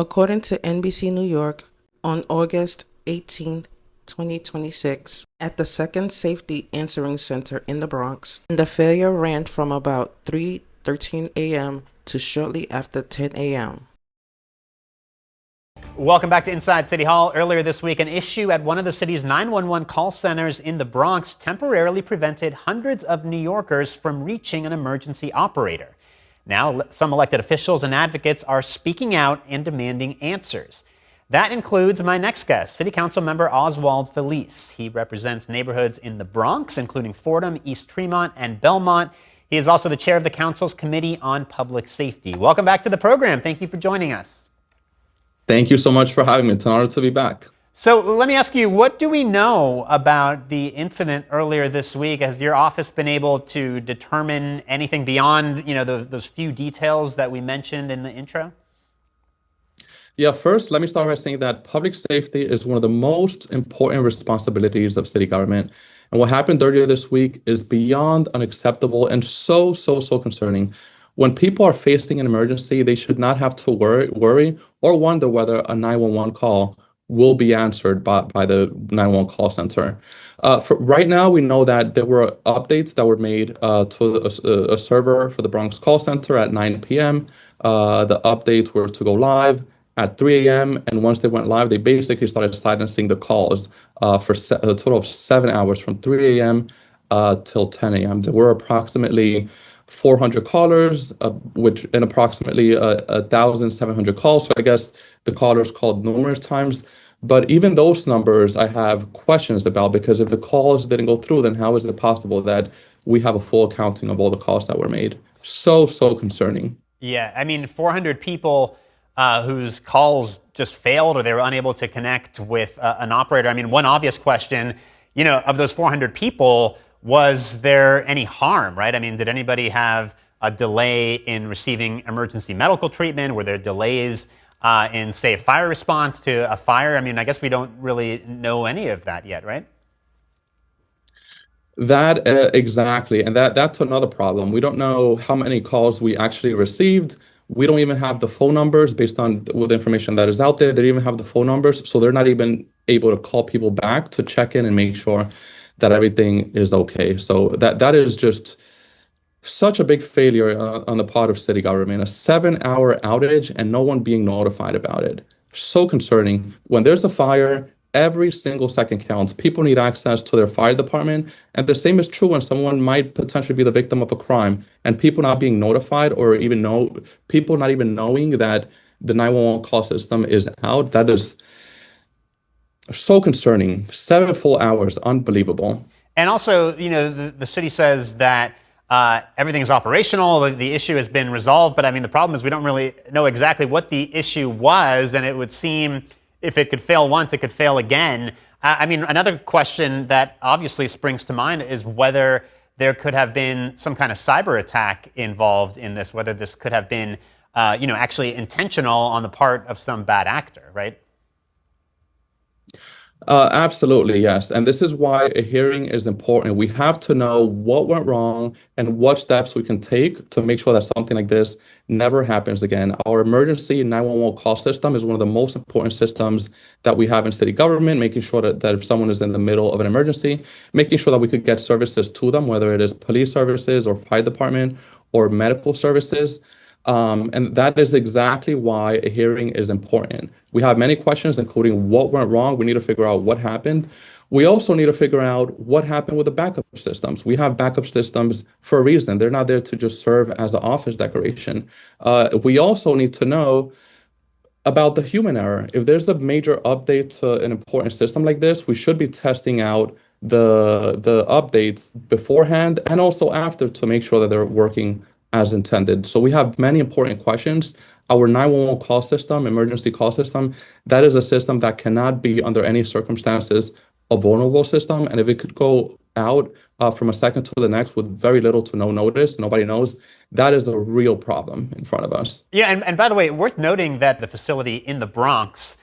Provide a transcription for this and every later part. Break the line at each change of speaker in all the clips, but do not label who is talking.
According to NBC New York, on August 18, 2026, at the Second Safety Answering Center in the Bronx, the failure ran from about 3:13 a.m. to shortly after 10 a.m.
Welcome back to Inside City Hall. Earlier this week, an issue at one of the city's 911 call centers in the Bronx temporarily prevented hundreds of New Yorkers from reaching an emergency operator. Now, some elected officials and advocates are speaking out and demanding answers. That includes my next guest, City Council member Oswald Felice. He represents neighborhoods in the Bronx, including Fordham, East Tremont, and Belmont. He is also the chair of the council's Committee on Public Safety. Welcome back to the program. Thank you for joining us.
Thank you so much for having me. It's an honor to be back.
So let me ask you, what do we know about the incident earlier this week? Has your office been able to determine anything beyond, those few details that we mentioned in the intro?
Yeah, first, let me start by saying that public safety is one of the most important responsibilities of city government. And what happened earlier this week is beyond unacceptable and so concerning. When people are facing an emergency, they should not have to worry or wonder whether a 911 call will be answered by the 911 call center. Right now, we know that there were updates that were made to a server for the Bronx call center at 9 p.m. The updates were to go live at 3 a.m. And once they went live, they basically started silencing the calls for a total of 7 hours from 3 a.m. Till 10 a.m. There were approximately 400 callers, and approximately 1,700 calls. So I guess the callers called numerous times. But even those numbers I have questions about, because if the calls didn't go through, then how is it possible that we have a full accounting of all the calls that were made? So concerning.
Yeah, I mean, 400 people whose calls just failed or they were unable to connect with an operator. I mean, one obvious question, of those 400 people, was there any harm, right? I mean, did anybody have a delay in receiving emergency medical treatment? Were there delays in, say, fire response to a fire? I mean, I guess we don't really know any of that yet, right?
That exactly, and that's another problem. We don't know how many calls we actually received. We don't even have the phone numbers based on the information that is out there. They don't even have the phone numbers, so they're not even able to call people back to check in and make sure that everything is okay. So that is just such a big failure on the part of city government. A 7-hour outage and no one being notified about it. So concerning. When there's a fire, every single second counts. People need access to their fire department. And the same is true when someone might potentially be the victim of a crime and people not being notified, or people not even knowing that the 911 call system is out. That is so concerning. 7 full hours, unbelievable.
And also, the city says that everything is operational, the issue has been resolved, but I mean, the problem is we don't really know exactly what the issue was, and it would seem if it could fail once, it could fail again. I mean, another question that obviously springs to mind is whether there could have been some kind of cyber attack involved in this, whether this could have been, actually intentional on the part of some bad actor, right?
Absolutely, yes. And this is why a hearing is important. We have to know what went wrong and what steps we can take to make sure that something like this never happens again. Our emergency 911 call system is one of the most important systems that we have in city government, making sure that if someone is in the middle of an emergency, making sure that we could get services to them, whether it is police services or fire department or medical services. And that is exactly why a hearing is important. We have many questions, including what went wrong. We need to figure out what happened. We also need to figure out what happened with the backup systems. We have backup systems for a reason. They're not there to just serve as an office decoration. We also need to know about the human error. If there's a major update to an important system like this, we should be testing out the updates beforehand and also after to make sure that they're working as intended. So we have many important questions. Our 911 call system, emergency call system, that is a system that cannot be under any circumstances a vulnerable system. And if it could go out from a second to the next with very little to no notice, nobody knows, that is a real problem in front of us.
Yeah, and by the way, worth noting that the facility in the Bronx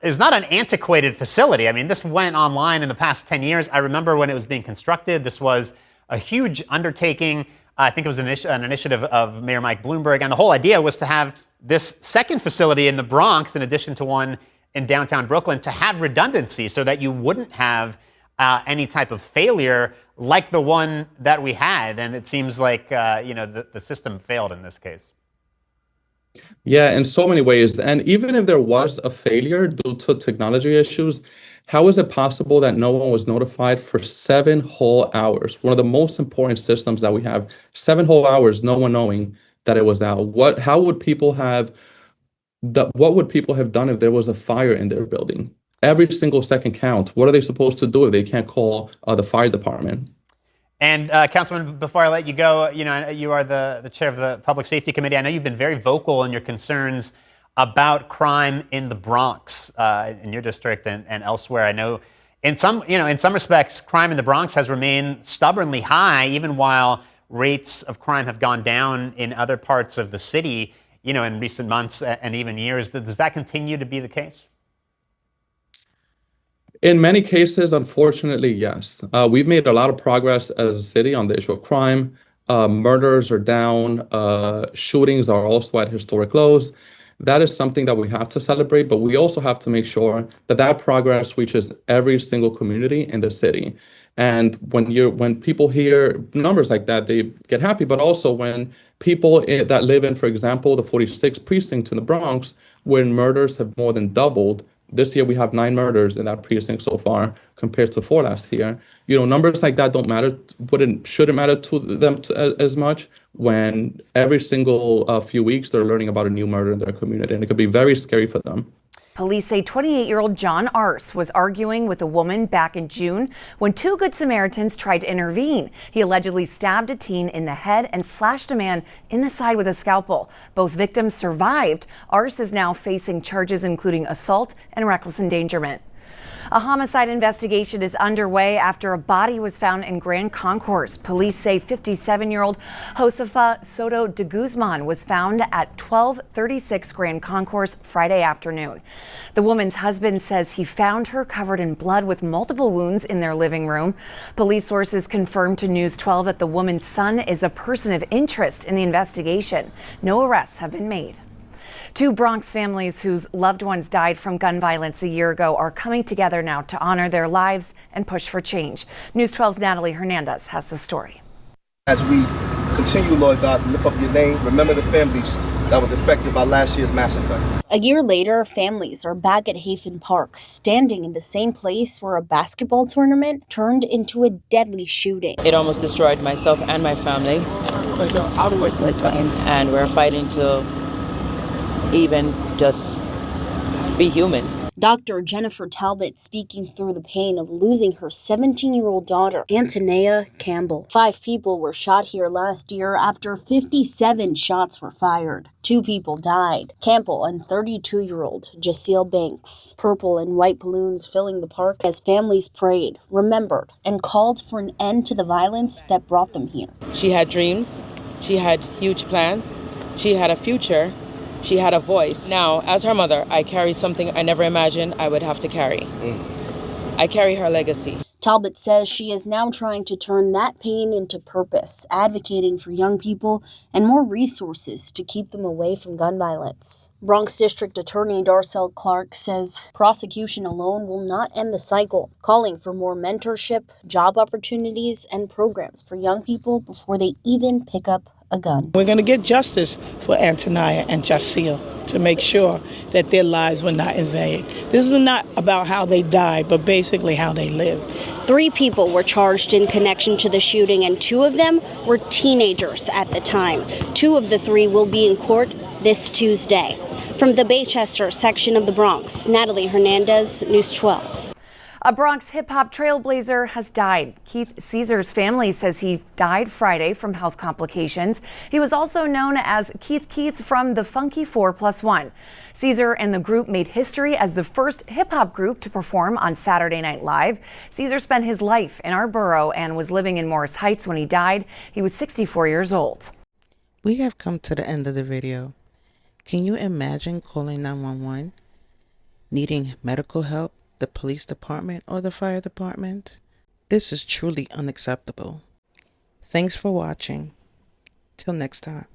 is not an antiquated facility. I mean, this went online in the past 10 years. I remember when it was being constructed, this was a huge undertaking. I think it was an initiative of Mayor Mike Bloomberg, and the whole idea was to have this second facility in the Bronx, in addition to one in downtown Brooklyn, to have redundancy so that you wouldn't have any type of failure like the one that we had. And it seems like, the system failed in this case.
Yeah, in so many ways. And even if there was a failure due to technology issues, how is it possible that no one was notified for 7 whole hours? One of the most important systems that we have, 7 whole hours, no one knowing that it was out. How would people have what would people have done if there was a fire in their building? Every single second counts. What are they supposed to do if they can't call the fire department?
And Councilman, before I let you go, you are the chair of the Public Safety Committee. I know you've been very vocal in your concerns about crime in the Bronx, in your district and elsewhere. I know in some respects, crime in the Bronx has remained stubbornly high, even while rates of crime have gone down in other parts of the city, in recent months and even years. Does that continue to be the case?
In many cases, unfortunately, yes. We've made a lot of progress as a city on the issue of crime. Murders are down. Shootings are also at historic lows. That is something that we have to celebrate, but we also have to make sure that that progress reaches every single community in the city. And when people hear numbers like that, they get happy. But also when people that live in, for example, the 46th precinct in the Bronx, where murders have more than doubled. This year we have 9 murders in that precinct so far, compared to 4 last year. Numbers like that don't matter, shouldn't matter to them as much when every single few weeks they're learning about a new murder in their community, and it could be very scary for them.
Police say 28-year-old John Arce was arguing with a woman back in June when 2 Good Samaritans tried to intervene. He allegedly stabbed a teen in the head and slashed a man in the side with a scalpel. Both victims survived. Arce is now facing charges including assault and reckless endangerment. A homicide investigation is underway after a body was found in Grand Concourse. Police say 57-year-old Josefa Soto de Guzman was found at 1236 Grand Concourse Friday afternoon. The woman's husband says he found her covered in blood with multiple wounds in their living room. Police sources confirmed to News 12 that the woman's son is a person of interest in the investigation. No arrests have been made. 2 Bronx families whose loved ones died from gun violence a year ago are coming together now to honor their lives and push for change. News 12's Natalie Hernandez has the story.
As we continue, Lord God, to lift up your name, remember the families that was affected by last year's massacre.
A year later, families are back at Hafen Park, standing in the same place where a basketball tournament turned into a deadly shooting.
It almost destroyed myself and my family. And we're fighting to even just be human.
Dr. Jennifer Talbot speaking through the pain of losing her 17-year-old daughter, Antonia Campbell. 5 people were shot here last year after 57 shots were fired. 2 people died. Campbell and 32-year-old Jaceel Banks. Purple and white balloons filling the park as families prayed, remembered, and called for an end to the violence that brought them here.
She had dreams. She had huge plans. She had a future. She had a voice. Now, as her mother, I carry something I never imagined I would have to carry. I carry her legacy.
Talbot says she is now trying to turn that pain into purpose, advocating for young people and more resources to keep them away from gun violence. Bronx District Attorney Darcel Clark says prosecution alone will not end the cycle, calling for more mentorship, job opportunities, and programs for young people before they even pick up a gun.
We're going to get justice for Antonia and Jaceel to make sure that their lives were not in vain. This is not about how they died, but basically how they lived.
3 people were charged in connection to the shooting, and 2 of them were teenagers at the time. 2 of the 3 will be in court this Tuesday. From the Baychester section of the Bronx, Natalie Hernandez, News 12.
A Bronx hip-hop trailblazer has died. Keith Caesar's family says he died Friday from health complications. He was also known as Keith from the Funky 4+1. Caesar and the group made history as the first hip-hop group to perform on Saturday Night Live. Caesar spent his life in our borough and was living in Morris Heights when he died. He was 64 years old.
We have come to the end of the video. Can you imagine calling 911, needing medical help, the police department, or the fire department? This is truly unacceptable. Thanks for watching. Till next time.